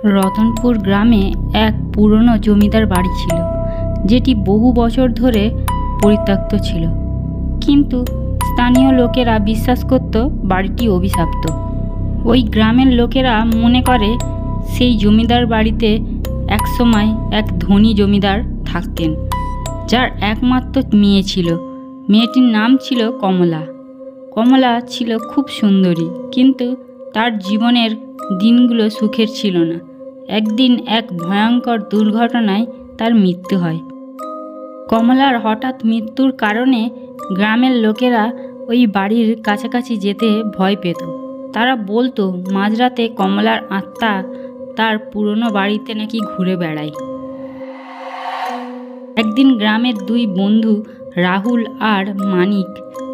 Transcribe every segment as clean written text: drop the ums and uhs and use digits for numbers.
রতনপুর গ্রামে এক পুরনো জমিদার বাড়ি ছিল, যেটি বহু বছর ধরে পরিত্যক্ত ছিল। কিন্তু স্থানীয় লোকেরা বিশ্বাস করত বাড়িটি অভিশপ্ত। ওই গ্রামের লোকেরা মনে করে সেই জমিদার বাড়িতে একসময় এক ধনী জমিদার থাকতেন, যার একমাত্র মেয়ে ছিল। মেয়েটির নাম ছিল কমলা। কমলা ছিল খুব সুন্দরী, কিন্তু তার জীবনের দিনগুলো সুখের ছিল না। একদিন এক ভয়ঙ্কর দুর্ঘটনায় তার মৃত্যু হয়। কমলার হঠাৎ মৃত্যুর কারণে গ্রামের লোকেরা ওই বাড়ির কাছাকাছি যেতে ভয় পেত। তারা বলতো মাঝরাতে কমলার আত্মা তার পুরনো বাড়িতে নাকি ঘুরে বেড়ায়। একদিন গ্রামের দুই বন্ধু রাহুল আর মানিক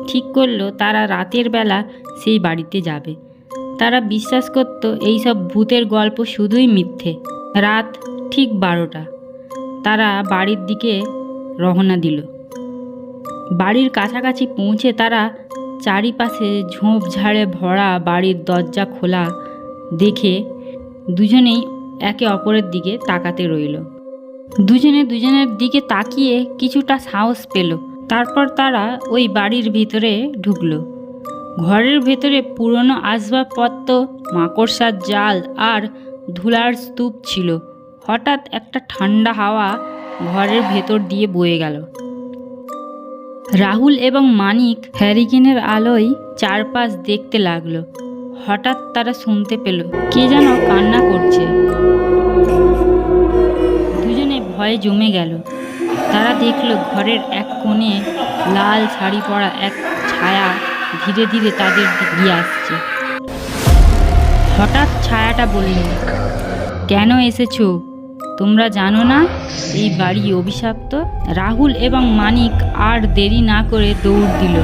ঠিক করলো তারা রাতের বেলা সেই বাড়িতে যাবে। তারা বিশ্বাস করত এইসব ভূতের গল্প শুধুই মিথ্যে। রাত ঠিক 12টা, তারা বাড়ির দিকে রওনা দিল। বাড়ির কাছাকাছি পৌঁছে তারা চারিপাশে ঝোপঝাড়ে ভরা বাড়ির দরজা খোলা দেখে দুজনেই একে অপরের দিকে তাকাতে রইল। দুজনে দুজনের দিকে তাকিয়ে কিছুটা সাহস পেল। তারপর তারা ওই বাড়ির ভিতরে ঢুকলো। ঘরের ভেতরে পুরনো আসবাবপত্র, মাকড়সার জাল আর ধুলার স্তূপ ছিল। হঠাৎ একটা ঠান্ডা হাওয়া ঘরের ভেতর দিয়ে বয়ে গেল। রাহুল এবং মানিক হ্যারিকেনের আলোয় চারপাশ দেখতে লাগলো। হঠাৎ তারা শুনতে পেল কে যেন কান্না করছে। দুজনে ভয়ে জমে গেল। তারা দেখল ঘরের এক কোণে লাল শাড়ি পরা এক ছায়া ধীরে ধীরে তাদের দিকে আসছে। হঠাৎ ছায়াটা বলল, কেন এসেছো? তোমরা জানো না এই বাড়ি অভিশপ্ত? রাহুল এবং মানিক আর দেরি না করে দৌড় দিল।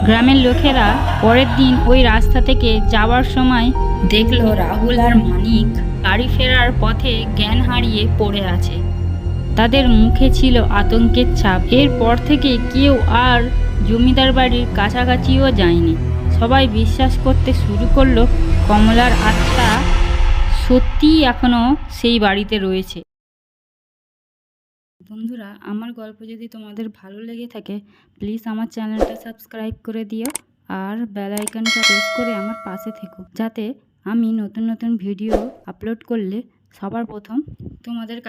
গ্রামের লোকেরা পরের দিন ওই রাস্তা থেকে যাওয়ার সময় দেখল রাহুল আর মানিক বাড়ি ফেরার পথে জ্ঞান হারিয়ে পড়ে আছে। তাদের মুখে ছিল আতঙ্কের ছাপ। এরপর থেকে কেউ আর জমিদার বাড়ির কাছাকাছিও যায়নি। সবাই বিশ্বাস করতে শুরু করলো কমলার আত্মা সত্যিই এখনও সেই বাড়িতে রয়েছে। বন্ধুরা, আমার গল্প যদি তোমাদের ভালো লেগে থাকে প্লিজ আমার চ্যানেলটা সাবস্ক্রাইব করে দিও আর বেল আইকনটা প্রেস করে আমার পাশে থেকো, যাতে আমি নতুন নতুন ভিডিও আপলোড করলে সবার প্রথম তোমাদের